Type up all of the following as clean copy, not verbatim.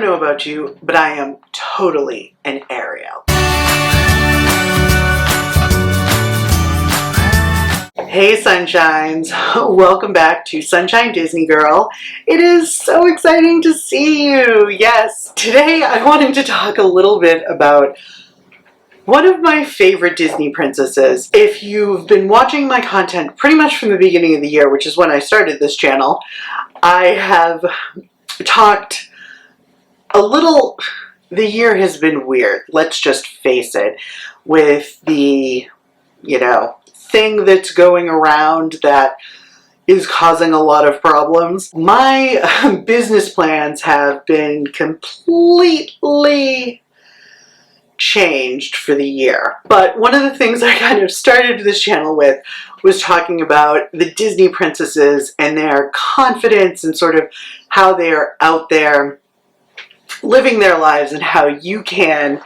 know about you, but I am totally an Ariel. Hey Sunshines, welcome back to Sunshine Disney Girl. It is so exciting to see you. Yes, today I wanted to talk a little bit about one of my favorite Disney princesses. If you've been watching my content pretty much from the beginning of the year, which is when I started this channel, I have talked a little. The year has been weird, let's just face it, with the, thing that's going around that is causing a lot of problems. My business plans have been completely changed for the year. But one of the things I kind of started this channel with was talking about the Disney princesses and their confidence and sort of how they're out there living their lives and how you can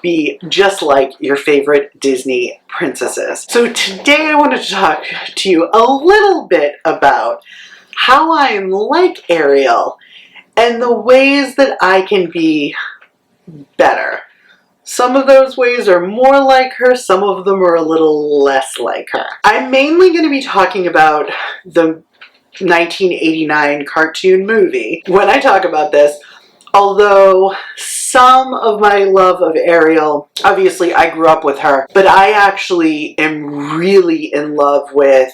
be just like your favorite Disney princesses. So today I wanted to talk to you a little bit about how I am like Ariel and the ways that I can be better. Some of those ways are more like her, some of them are a little less like her. I'm mainly going to be talking about the 1989 cartoon movie when I talk about this. Although some of my love of Ariel, obviously I grew up with her, but I actually am really in love with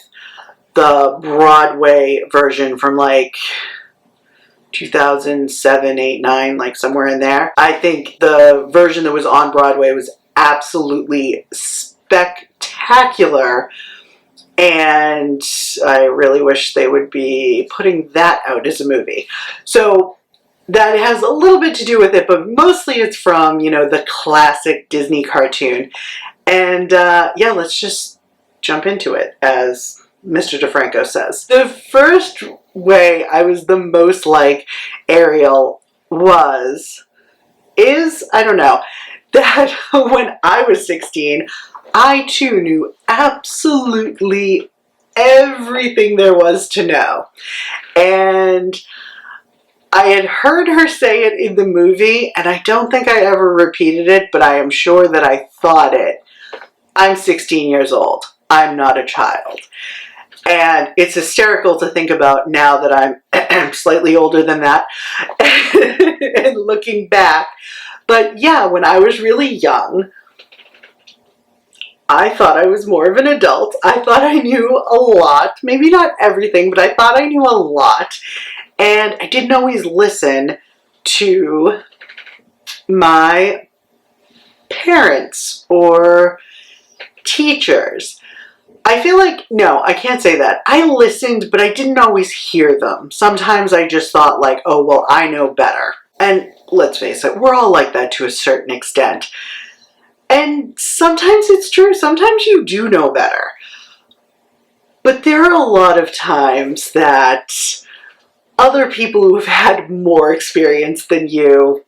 the Broadway version from like 2007, 8, 9, like somewhere in there. I think the version that was on Broadway was absolutely spectacular, and I really wish they would be putting that out as a movie. So that has a little bit to do with it, but mostly it's from, the classic Disney cartoon. And yeah, let's just jump into it, as Mr. DeFranco says. The first way I was the most like Ariel is, I don't know, that when I was 16, I too knew absolutely everything there was to know. And I had heard her say it in the movie, and I don't think I ever repeated it, but I am sure that I thought it. I'm 16 years old. I'm not a child. And it's hysterical to think about now that I'm slightly older than that and looking back. But yeah, when I was really young, I thought I was more of an adult. I thought I knew a lot. Maybe not everything, but I thought I knew a lot. And I didn't always listen to my parents or teachers. I feel like, no, I can't say that. I listened, but I didn't always hear them. Sometimes I just thought like, oh, well, I know better. And let's face it, we're all like that to a certain extent. And sometimes it's true. Sometimes you do know better. But there are a lot of times that other people who've had more experience than you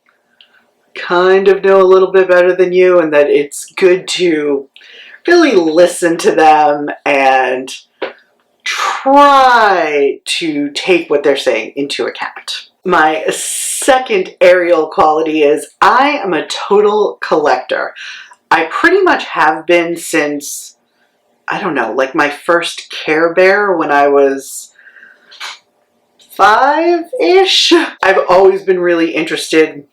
kind of know a little bit better than you, and that it's good to really listen to them and try to take what they're saying into account. My second Ariel quality is I am a total collector. I pretty much have been since, I don't know, like my first Care Bear when I was 5-ish. I've always been really interested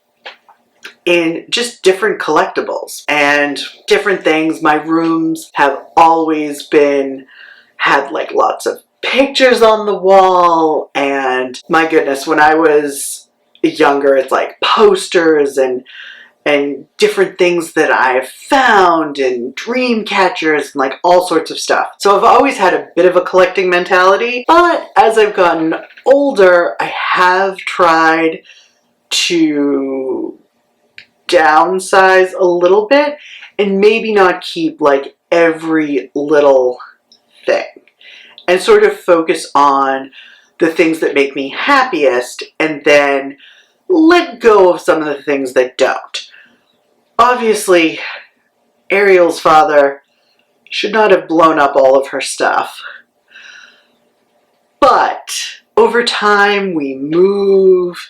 in just different collectibles and different things. My rooms have always had like lots of pictures on the wall, and my goodness, when I was younger, it's like posters and different things that I've found and dream catchers and like all sorts of stuff. So I've always had a bit of a collecting mentality, but as I've gotten older, I have tried to downsize a little bit and maybe not keep like every little thing, and sort of focus on the things that make me happiest and then let go of some of the things that don't. Obviously, Ariel's father should not have blown up all of her stuff, but over time we move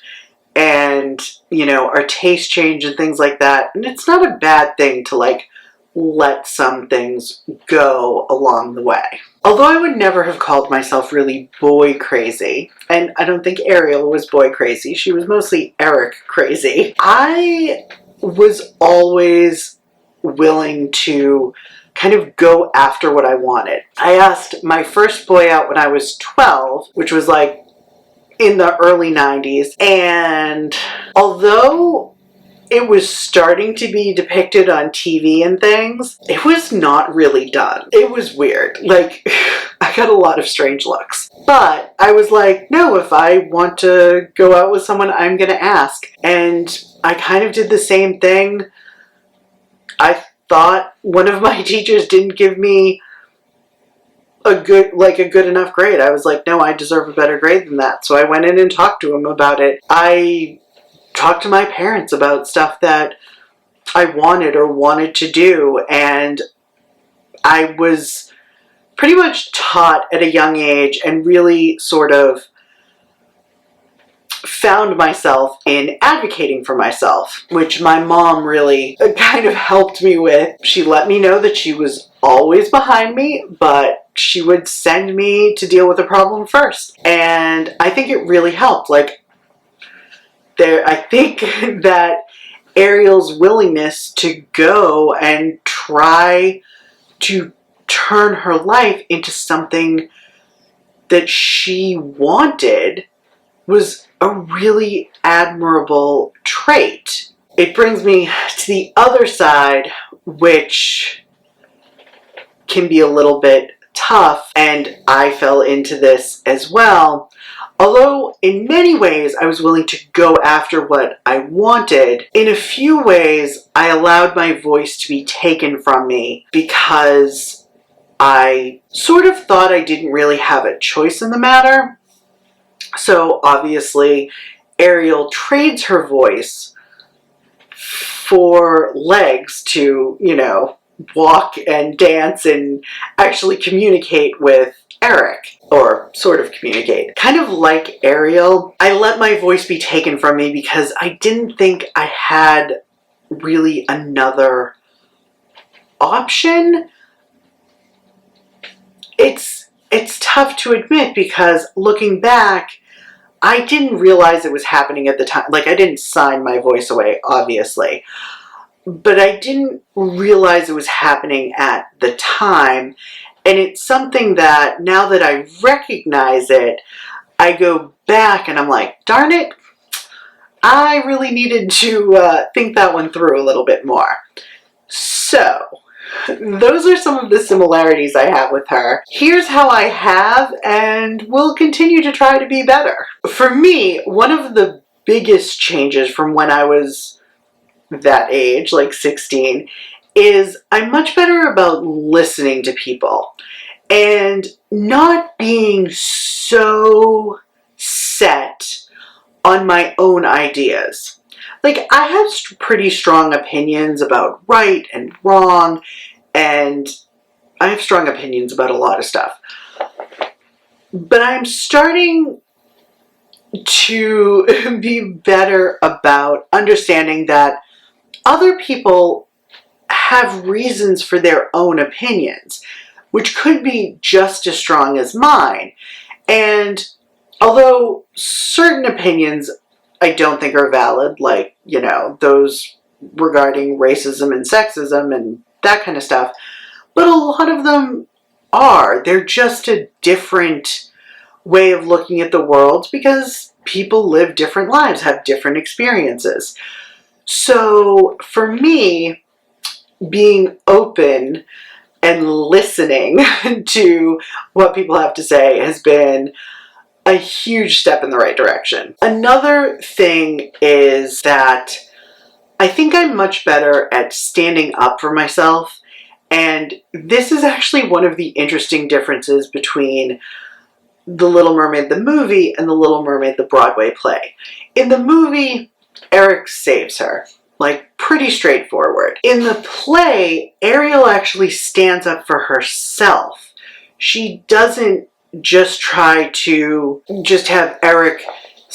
and, you know, our tastes change and things like that. And it's not a bad thing to like let some things go along the way. Although I would never have called myself really boy crazy, and I don't think Ariel was boy crazy, she was mostly Eric crazy, I was always willing to kind of go after what I wanted. I asked my first boy out when I was 12, which was like in the early 90s, and although it was starting to be depicted on TV and things, it was not really done. It was weird. Like, I got a lot of strange looks. But I was like, no, if I want to go out with someone, I'm gonna ask. And I kind of did the same thing. I thought one of my teachers didn't give me a good enough grade. I was like, no, I deserve a better grade than that. So I went in and talked to him about it. I talked to my parents about stuff that I wanted to do, and I was pretty much taught at a young age and really sort of found myself in advocating for myself, which my mom really kind of helped me with. She let me know that she was always behind me, but she would send me to deal with a problem first. And I think it really helped. Like, I think that Ariel's willingness to go and try to turn her life into something that she wanted was a really admirable trait. It brings me to the other side, which can be a little bit tough, and I fell into this as well. Although in many ways I was willing to go after what I wanted, in a few ways I allowed my voice to be taken from me because I sort of thought I didn't really have a choice in the matter. So obviously Ariel trades her voice for legs to, you know, walk and dance and actually communicate with Eric, or sort of communicate. Kind of like Ariel, I let my voice be taken from me because I didn't think I had really another option. It's tough to admit because looking back, I didn't realize it was happening at the time. Like, I didn't sign my voice away, obviously, but I didn't realize it was happening at the time. And it's something that now that I recognize it, I go back and I'm like, darn it, I really needed to think that one through a little bit more. So those are some of the similarities I have with her. Here's how I have and will continue to try to be better. For me, one of the biggest changes from when I was that age, like 16, is I'm much better about listening to people and not being so set on my own ideas. Like, I have pretty strong opinions about right and wrong, and I have strong opinions about a lot of stuff. But I'm starting to be better about understanding that other people have reasons for their own opinions, which could be just as strong as mine. And although certain opinions I don't think are valid, like, you know, those regarding racism and sexism and that kind of stuff, but a lot of them are. They're just a different way of looking at the world because people live different lives, have different experiences. So for me, being open and listening to what people have to say has been a huge step in the right direction. Another thing is that I think I'm much better at standing up for myself, and this is actually one of the interesting differences between The Little Mermaid the movie and The Little Mermaid the Broadway play. In the movie, Eric saves her. Like, pretty straightforward. In the play, Ariel actually stands up for herself. She doesn't just try to just have Eric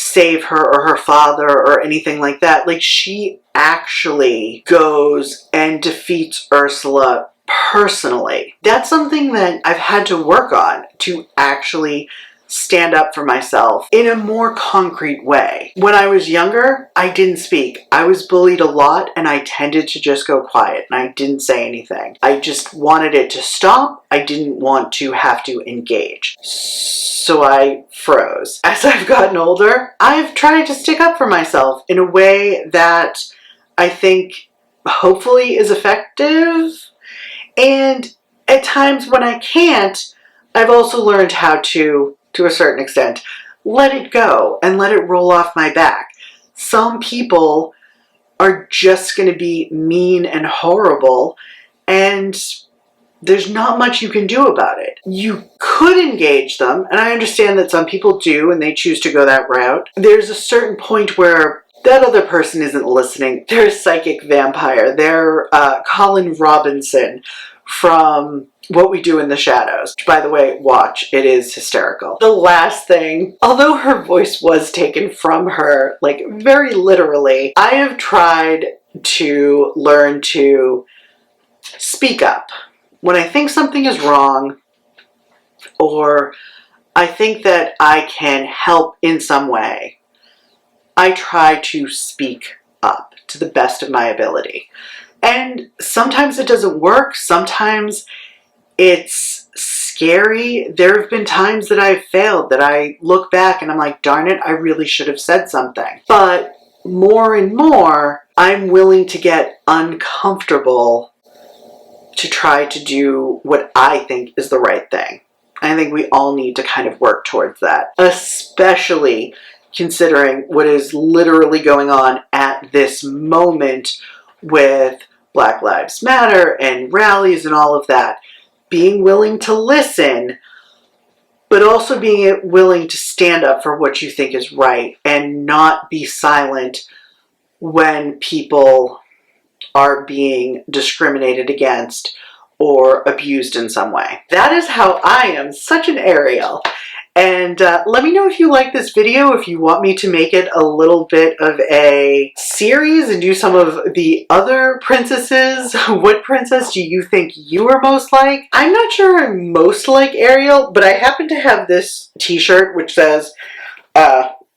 save her or her father or anything like that. Like, she actually goes and defeats Ursula personally. That's something that I've had to work on, to actually stand up for myself in a more concrete way. When I was younger, I didn't speak. I was bullied a lot and I tended to just go quiet and I didn't say anything. I just wanted it to stop. I didn't want to have to engage. So I froze. As I've gotten older, I've tried to stick up for myself in a way that I think hopefully is effective. And at times when I can't, I've also learned how to a certain extent, let it go and let it roll off my back. Some people are just going to be mean and horrible, and there's not much you can do about it. You could engage them, and I understand that some people do and they choose to go that route. There's a certain point where that other person isn't listening. They're a psychic vampire. They're Colin Robinson from What We Do in the Shadows. By the way, watch. It is hysterical. The last thing, although her voice was taken from her, like very literally, I have tried to learn to speak up. When I think something is wrong, or I think that I can help in some way, I try to speak up to the best of my ability. And sometimes it doesn't work. Sometimes it's scary. There have been times that I've failed, that I look back and I'm like, darn it, I really should have said something. But more and more, I'm willing to get uncomfortable to try to do what I think is the right thing. I think we all need to kind of work towards that, especially considering what is literally going on at this moment with Black Lives Matter and rallies and all of that. Being willing to listen, but also being willing to stand up for what you think is right and not be silent when people are being discriminated against or abused in some way. That is how I am such an Ariel. And let me know if you like this video, if you want me to make it a little bit of a series and do some of the other princesses. What princess do you think you are most like? I'm not sure I'm most like Ariel, but I happen to have this t-shirt which says,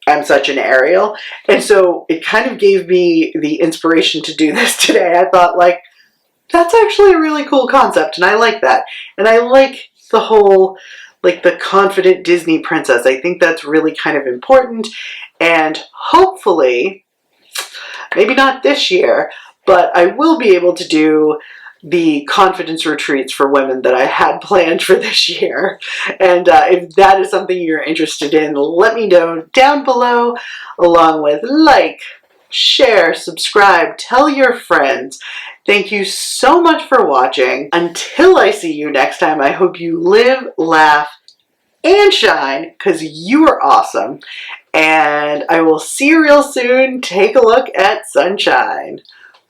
I'm such an Ariel. And so it kind of gave me the inspiration to do this today. I thought, like, that's actually a really cool concept, and I like that. And I like the whole, like, the confident Disney princess. I think that's really kind of important, and hopefully, maybe not this year, but I will be able to do the confidence retreats for women that I had planned for this year. And if that is something you're interested in, let me know down below, along with like, share, subscribe, tell your friends. Thank you so much for watching. Until I see you next time, I hope you live, laugh, and shine, because you are awesome. And I will see you real soon. Take a look at sunshine.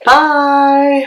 Bye!